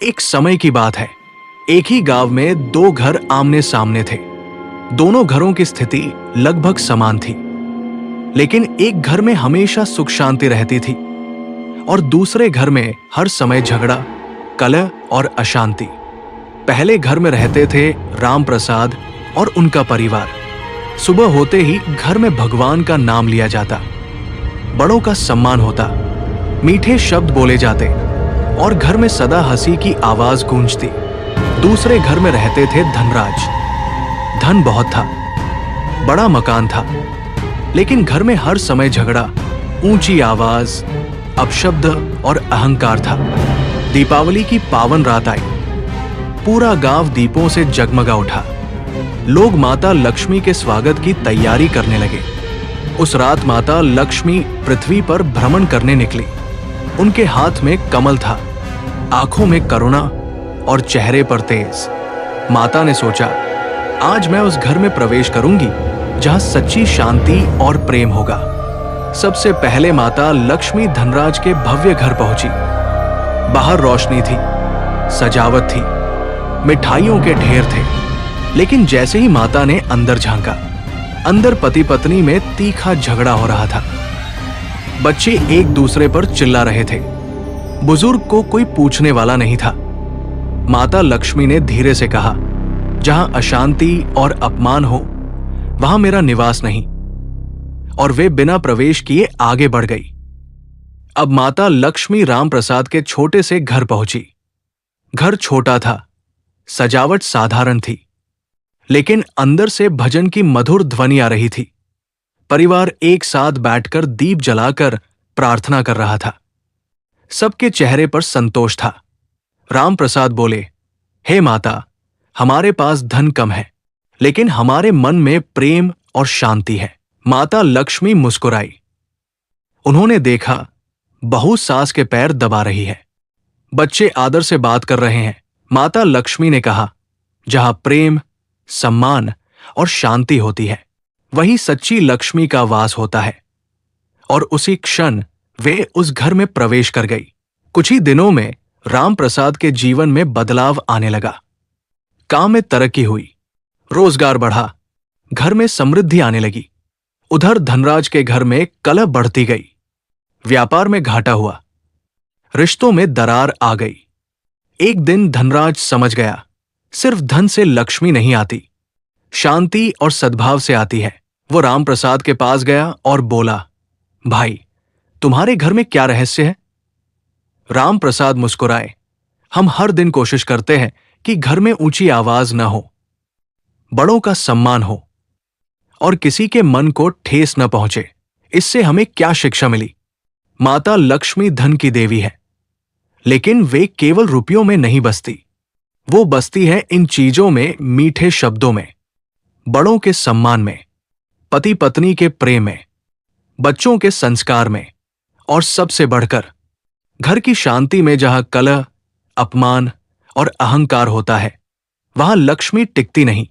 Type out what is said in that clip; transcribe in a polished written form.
एक समय की बात है। एक ही गांव में दो घर आमने सामने थे। दोनों घरों की स्थिति लगभग समान थी, लेकिन एक घर में हमेशा सुख शांति रहती थी और दूसरे घर में हर समय झगड़ा, कलह और अशांति। पहले घर में रहते थे राम प्रसाद और उनका परिवार। सुबह होते ही घर में भगवान का नाम लिया जाता, बड़ों का सम्मान होता, मीठे शब्द बोले जाते और घर में सदा हंसी की आवाज गूंजती। दूसरे घर में रहते थे धनराज। धन बहुत था, बड़ा मकान था, लेकिन घर में हर समय झगड़ा, ऊंची आवाज, अपशब्द और अहंकार था। दीपावली की पावन रात आई। पूरा गांव दीपों से जगमगा उठा। लोग माता लक्ष्मी के स्वागत की तैयारी करने लगे। उस रात माता लक्ष्मी पृथ्वी पर भ्रमण करने निकली। उनके हाथ में कमल था, आंखों में करुणा और चेहरे पर तेज। माता ने सोचा, आज मैं उस घर में प्रवेश करूंगी जहां सच्ची शांति और प्रेम होगा। सबसे पहले माता लक्ष्मी धनराज के भव्य घर पहुंची। बाहर रोशनी थी, सजावट थी, मिठाइयों के ढेर थे। लेकिन जैसे ही माता ने अंदर झांका, अंदर पति पत्नी में तीखा झगड़ा हो रहा था। बच्चे एक दूसरे पर चिल्ला रहे थे। बुजुर्ग को कोई पूछने वाला नहीं था। माता लक्ष्मी ने धीरे से कहा, जहां अशांति और अपमान हो वहां मेरा निवास नहीं। और वे बिना प्रवेश किए आगे बढ़ गई। अब माता लक्ष्मी राम प्रसाद के छोटे से घर पहुंची। घर छोटा था, सजावट साधारण थी, लेकिन अंदर से भजन की मधुर ध्वनि आ रही थी। परिवार एक साथ बैठकर दीप जलाकर प्रार्थना कर रहा था। सबके चेहरे पर संतोष था। राम प्रसाद बोले, हे माता, हमारे पास धन कम है, लेकिन हमारे मन में प्रेम और शांति है। माता लक्ष्मी मुस्कुराई। उन्होंने देखा, बहू सास के पैर दबा रही है। बच्चे आदर से बात कर रहे हैं। माता लक्ष्मी ने कहा, जहां प्रेम, सम्मान और शांति होती है, वही सच्ची लक्ष्मी का वास होता है। और उसी क्षण वे उस घर में प्रवेश कर गई। कुछ ही दिनों में राम प्रसाद के जीवन में बदलाव आने लगा। काम में तरक्की हुई, रोजगार बढ़ा, घर में समृद्धि आने लगी। उधर धनराज के घर में कलह बढ़ती गई, व्यापार में घाटा हुआ, रिश्तों में दरार आ गई। एक दिन धनराज समझ गया, सिर्फ धन से लक्ष्मी नहीं आती, शांति और सद्भाव से आती है। वो राम प्रसाद के पास गया और बोला, भाई, तुम्हारे घर में क्या रहस्य है? राम प्रसाद मुस्कुराए, हम हर दिन कोशिश करते हैं कि घर में ऊंची आवाज न हो, बड़ों का सम्मान हो और किसी के मन को ठेस न पहुंचे। इससे हमें क्या शिक्षा मिली? माता लक्ष्मी धन की देवी है, लेकिन वे केवल रुपयों में नहीं बसती। वो बसती है इन चीजों में, मीठे शब्दों में, बड़ों के सम्मान में, पति पत्नी के प्रेम में, बच्चों के संस्कार में, और सबसे बढ़कर घर की शांति में। जहां कलह, अपमान और अहंकार होता है, वहां लक्ष्मी टिकती नहीं।